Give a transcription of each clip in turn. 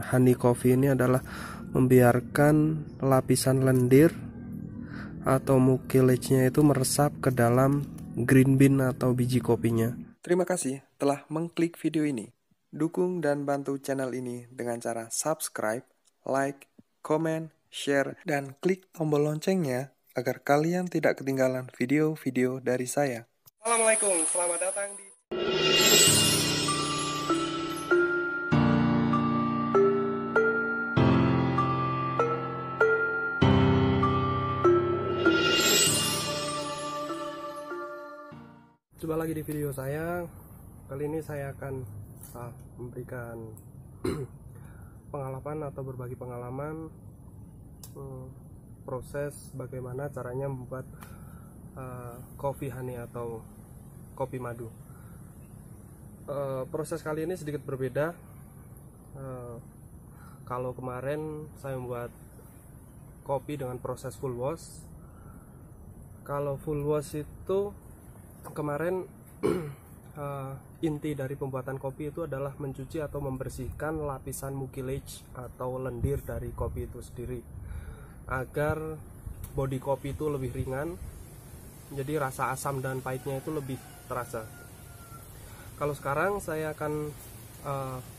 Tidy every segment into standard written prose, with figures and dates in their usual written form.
honey coffee ini adalah membiarkan lapisan lendir atau mucilage-nya itu meresap ke dalam green bean atau biji kopinya. Terima kasih telah mengklik video ini. Dukung dan bantu channel ini dengan cara subscribe, like, comment, share, dan klik tombol loncengnya agar kalian tidak ketinggalan video-video dari saya. Assalamualaikum, selamat datang di... Coba lagi di video saya. Kali ini saya akan memberikan pengalaman atau berbagi pengalaman proses bagaimana caranya membuat coffee honey atau kopi madu. Proses kali ini sedikit berbeda. Kalau kemarin saya membuat kopi dengan proses full wash. Kalau full wash itu kemarin inti dari pembuatan kopi itu adalah mencuci atau membersihkan lapisan mucilage atau lendir dari kopi itu sendiri agar bodi kopi itu lebih ringan, jadi rasa asam dan pahitnya itu lebih terasa. Kalau sekarang saya akan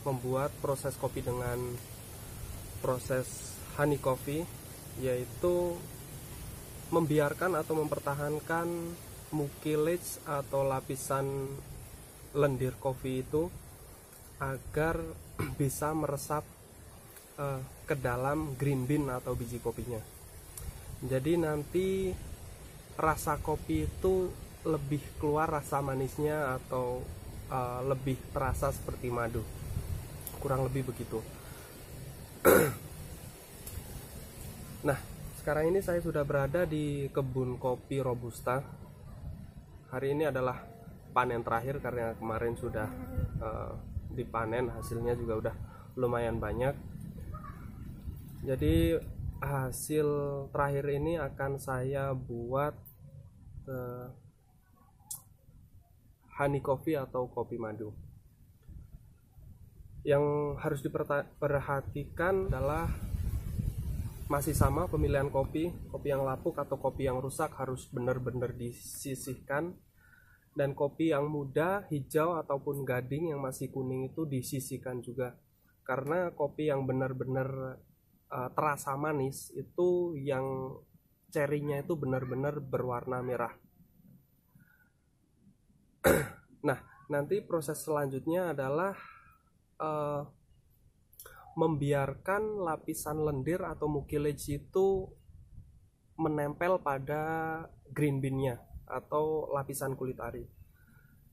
membuat proses kopi dengan proses honey coffee, yaitu membiarkan atau mempertahankan mucilage atau lapisan lendir kopi itu agar bisa meresap ke dalam green bean atau biji kopinya. Jadi nanti rasa kopi itu lebih keluar rasa manisnya atau lebih terasa seperti madu, kurang lebih begitu. Nah, sekarang ini saya sudah berada di kebun kopi Robusta. Hari ini adalah panen terakhir karena kemarin sudah dipanen, hasilnya juga udah lumayan banyak. Jadi hasil terakhir ini akan saya buat honey coffee atau kopi madu. Yang harus diperhatikan adalah masih sama pemilihan kopi yang lapuk atau kopi yang rusak harus benar-benar disisihkan, dan kopi yang muda, hijau ataupun gading yang masih kuning itu disisihkan juga, karena kopi yang benar-benar terasa manis itu yang cerinya itu benar-benar berwarna merah. Nah, nanti proses selanjutnya adalah membiarkan lapisan lendir atau mucilage itu menempel pada green bean-nya atau lapisan kulit ari.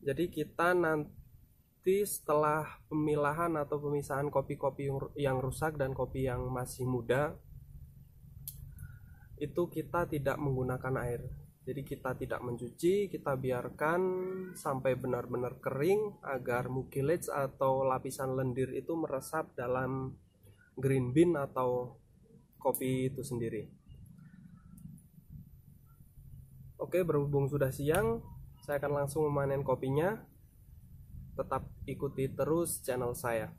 Jadi kita nanti setelah pemilahan atau pemisahan kopi-kopi yang rusak dan kopi yang masih muda, itu kita tidak menggunakan air. Jadi kita tidak mencuci, kita biarkan sampai benar-benar kering agar mucilage atau lapisan lendir itu meresap dalam green bean atau kopi itu sendiri. Oke, berhubung sudah siang, saya akan langsung memanen kopinya. Tetap ikuti terus channel saya.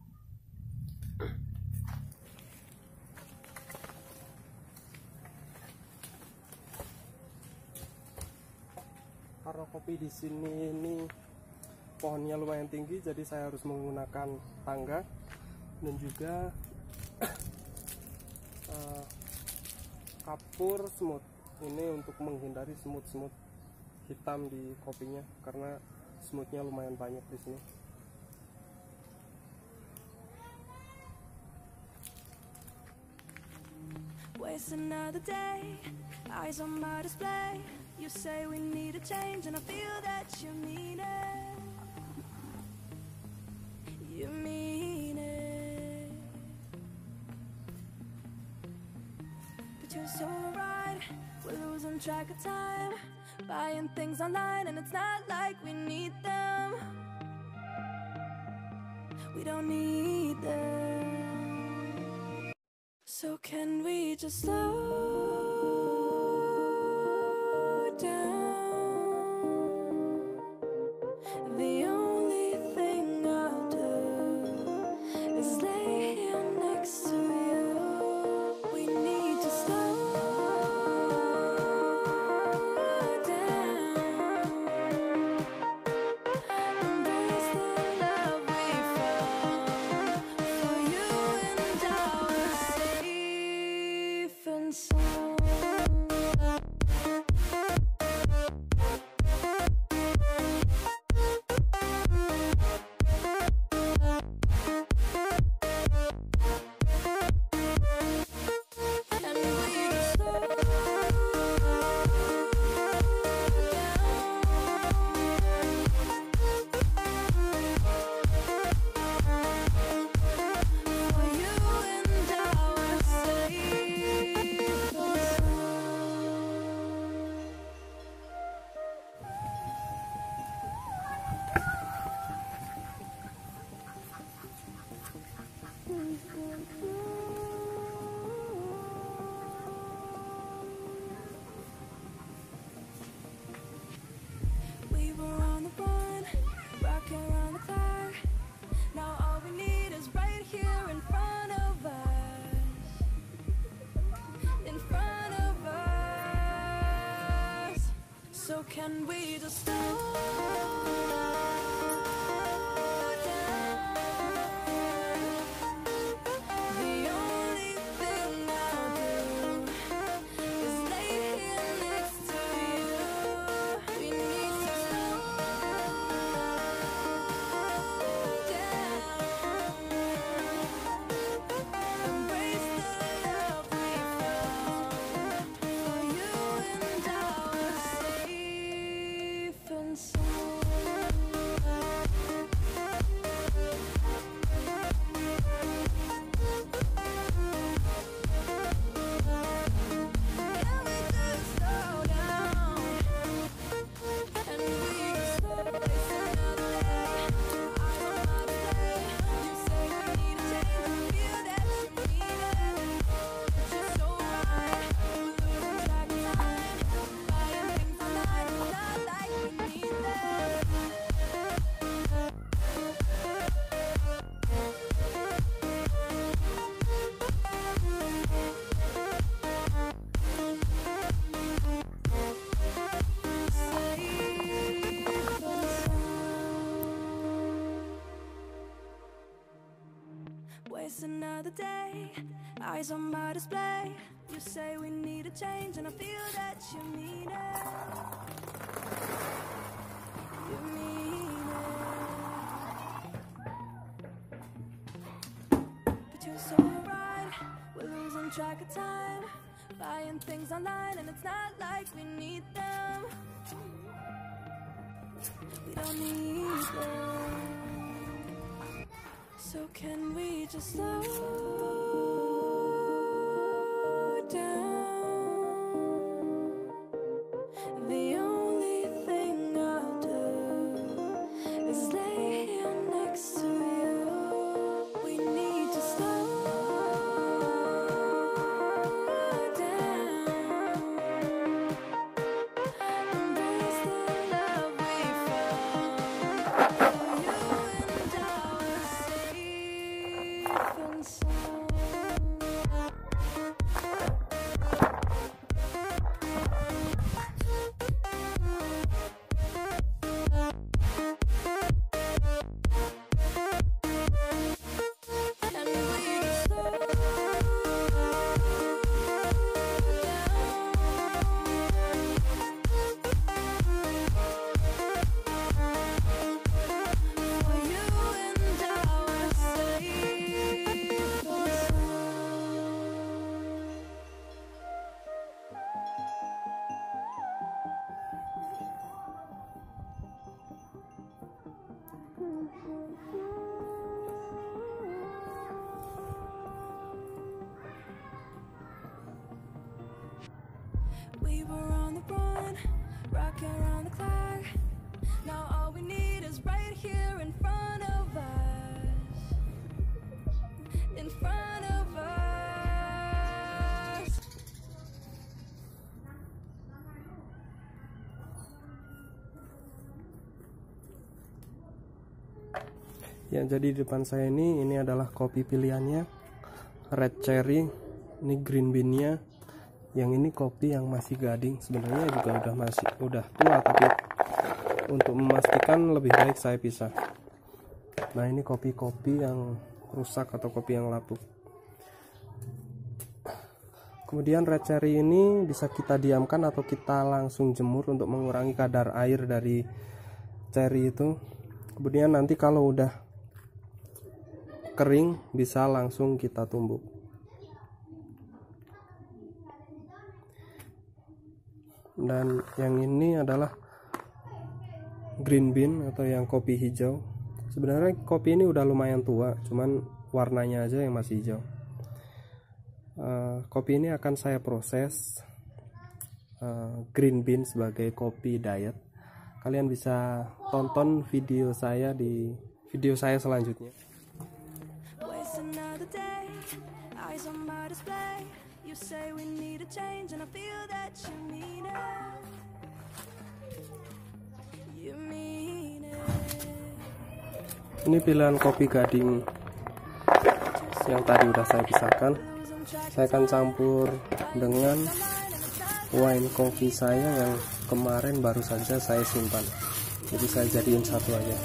Karena kopi di sini ini pohonnya lumayan tinggi, jadi saya harus menggunakan tangga dan juga kapur smooth ini untuk menghindari semut-semut hitam di kopinya, karena smoothnya lumayan banyak di sini. Waste another day, eyes on my display. You say we need a change and I feel that you mean it. You mean it. But you're so right, we're losing track of time, buying things online and it's not like we need them. We don't need them. So can we just slow down? The only thing I'll do is lay here next can we just slow down? The only thing I'll do is lay here next to you. We need to slow down. Embrace the love we found. For you and I were safe and sound. Can we just slow down? And we just waste another day. Eyes on my display. You say we need a change. Feel that you mean it. But you're so right. We're losing track of time. Buying things online. It's not like we need them. Waste another day, eyes on my display. You say we need a change, and I feel that you mean it. You mean it. But you're so right, we're losing track of time. Buying things online, and it's not like we need them. We don't need them. So can we just slow down? The only thing I'll do is lay here next to you. We need to slow down. Embrace the love we found. For you and I were safe and sound. Can we just slow down? For you and I were safe and sound. We were on the run, rocking around the clock. Now all we need is right here in front of us. In front of us. Ya, jadi di depan saya ini adalah kopi pilihannya, red cherry. Ini green bean-nya. Yang ini kopi yang masih gading. Sebenarnya juga udah tua, tapi untuk memastikan lebih baik saya pisah. Nah, ini kopi-kopi yang rusak atau kopi yang lapuk. Kemudian red cherry ini bisa kita diamkan atau kita langsung jemur untuk mengurangi kadar air dari cherry itu. Kemudian nanti kalau udah kering bisa langsung kita tumbuk. Dan yang ini adalah green bean atau yang kopi hijau. Sebenarnya kopi ini udah lumayan tua, cuman warnanya aja yang masih hijau. Kopi ini akan saya proses green bean sebagai kopi diet. Kalian bisa tonton video saya di video saya selanjutnya. Waste another day, eyes on my display. You say we need a change, and I feel that you mean it. You mean it. Ini pilihan kopi gading yang tadi udah saya pisahkan. Saya akan campur dengan wine coffee saya yang kemarin baru saja saya simpan, jadi saya jadiin satu aja.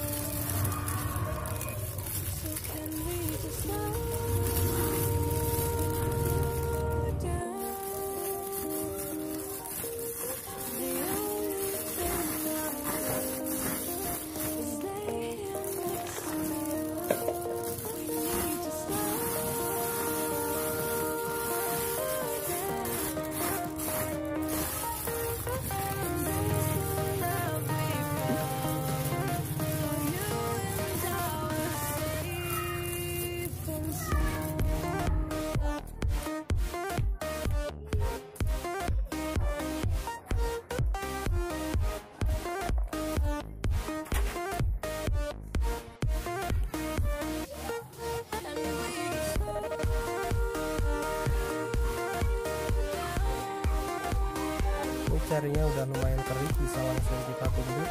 Carinya udah lumayan kering, bisa langsung kita tumbuk,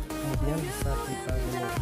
kemudian bisa kita jemur.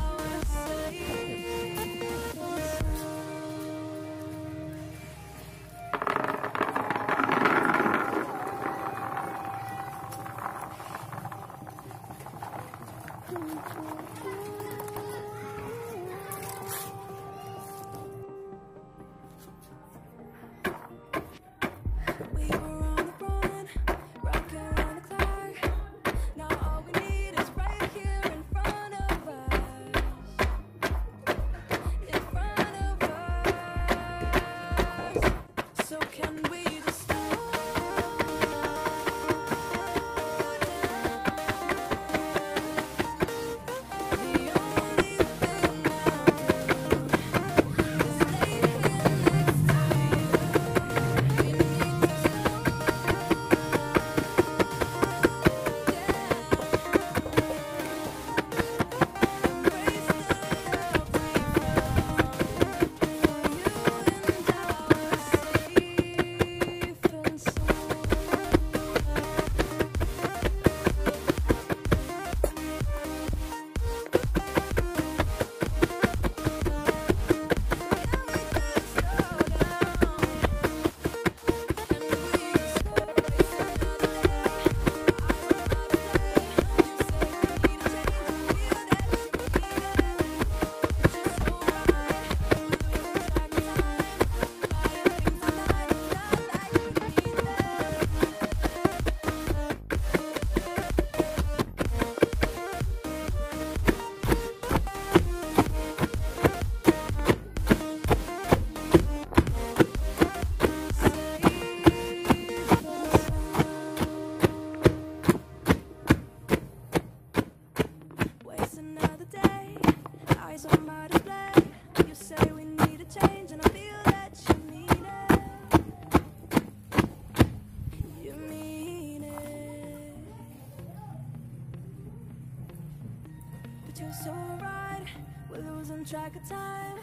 So right, we're losing track of time,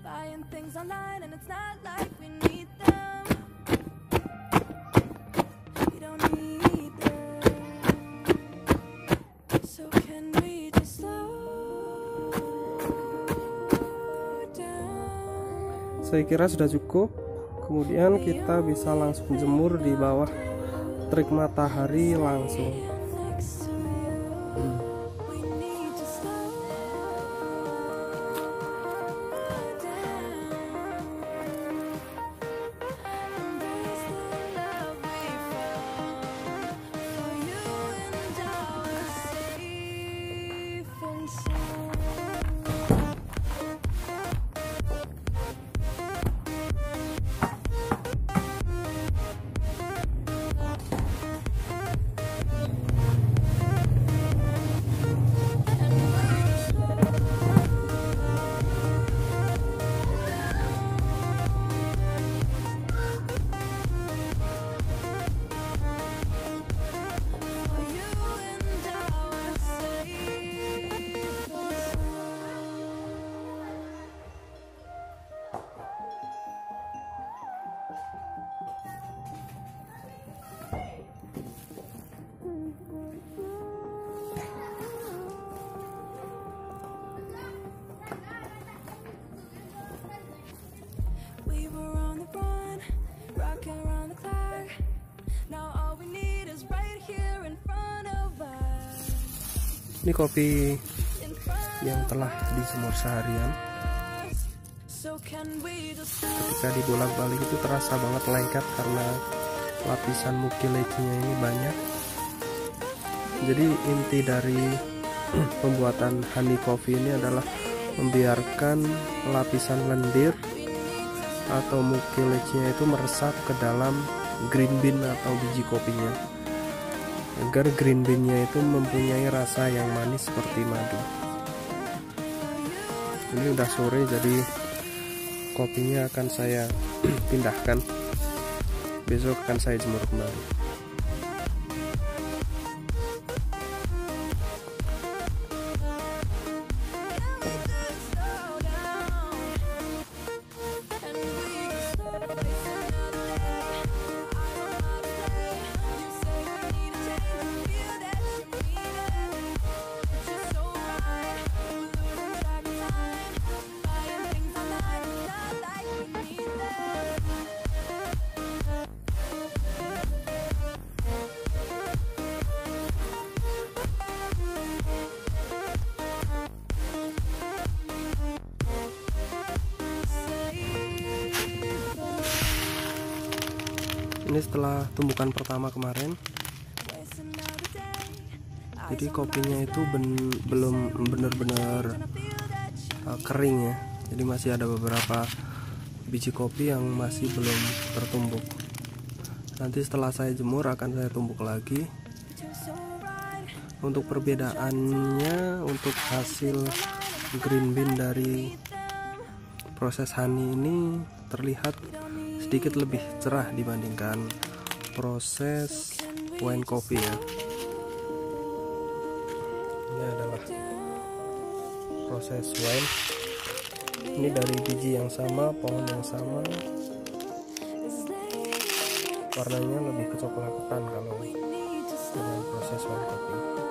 buying things online and it's not like we need them. We don't need them. So can we just slow down? Saya kira sudah cukup. Kemudian kita bisa langsung jemur di bawah terik matahari langsung. We were on the run, rocking around the clock. Now all we need is right. here in front of us. Ini kopi yang telah dijemur seharian. So can we just Ketika dibolak-balik itu terasa banget lengket karena lapisan mucilage-nya ini banyak. Jadi inti dari pembuatan honey coffee ini adalah membiarkan lapisan lendir atau mucilage-nya itu meresap ke dalam green bean atau biji kopinya, agar green bean-nya itu mempunyai rasa yang manis seperti madu. Ini udah sore, jadi kopinya akan saya pindahkan. Besok akan saya jemur kembali. Ini setelah tumbukan pertama kemarin, jadi kopinya itu belum benar-benar kering ya, jadi masih ada beberapa biji kopi yang masih belum tertumbuk. Nanti setelah saya jemur akan saya tumbuk lagi. Untuk perbedaannya, untuk hasil green bean dari proses honey ini terlihat sedikit lebih cerah dibandingkan proses wine coffee ya. Ini adalah proses wine. Ini dari biji yang sama, pohon yang sama, warnanya lebih kecoklatan kalau dengan proses wine coffee.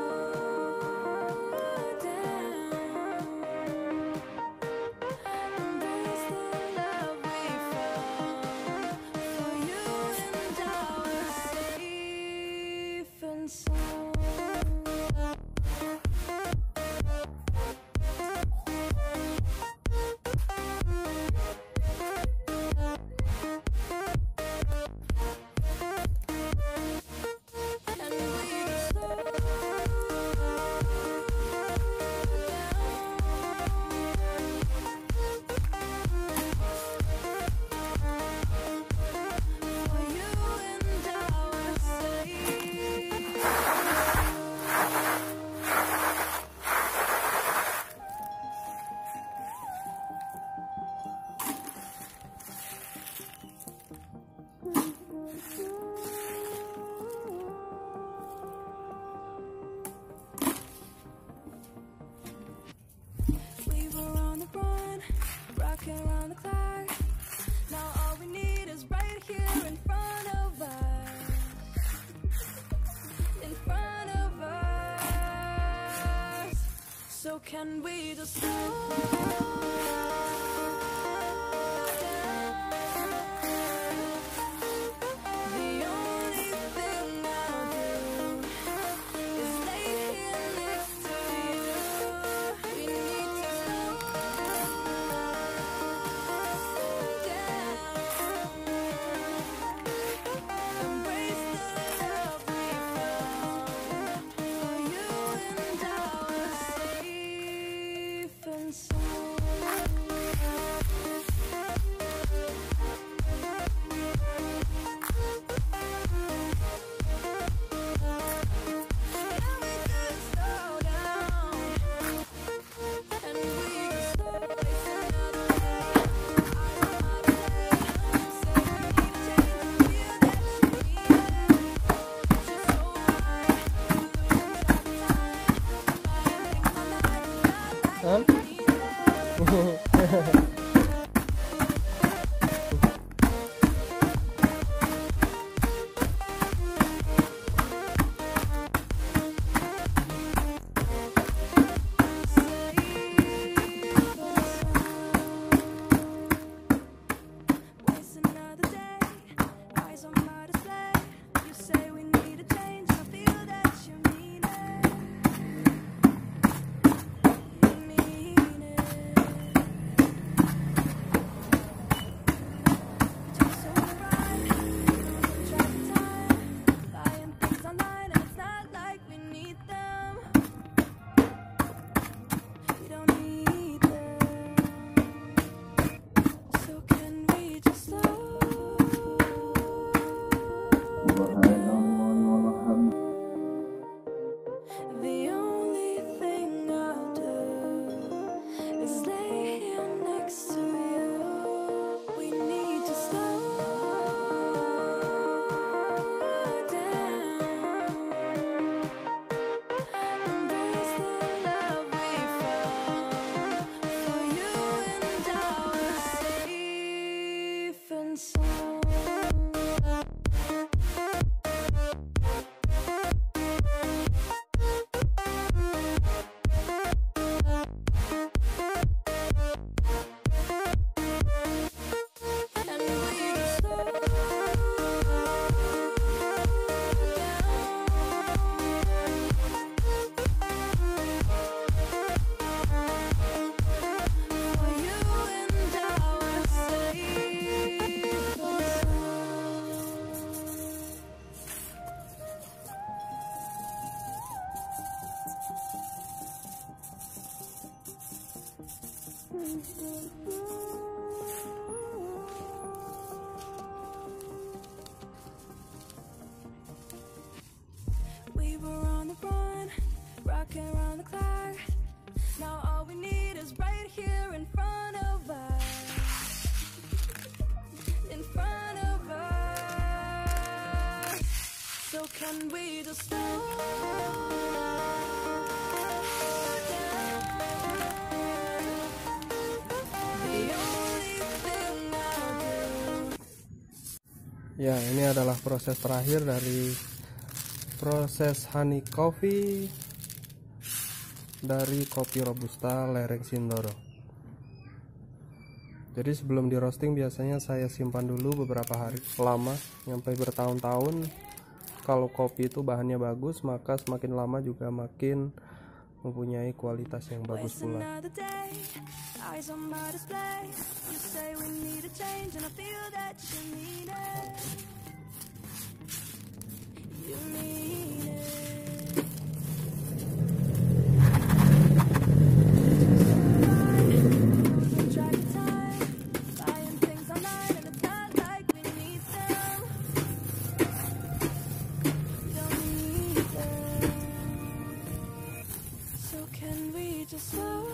Around the clock. Now all we need is right here in front of us. In front of us. So can we just slow the only thing I'll do is lay here next to you. We need to slow embrace the love we found for you and our safe and sound. We were on the run, rocking around the clock. Now all we need is right here in front of us. In front of us. So can we just slow Ya, ini adalah proses terakhir dari proses honey coffee dari kopi robusta lereng Sindoro. Jadi sebelum di roasting biasanya saya simpan dulu beberapa hari, lama sampai bertahun-tahun. Kalau kopi itu bahannya bagus, maka semakin lama juga makin mempunyai kualitas yang bagus pula. eyes on my display. You say we need a change, and I feel that you mean it. You mean it. Losing track of time, buying things online, and it's not like we need them. Don't need them. So can we just slow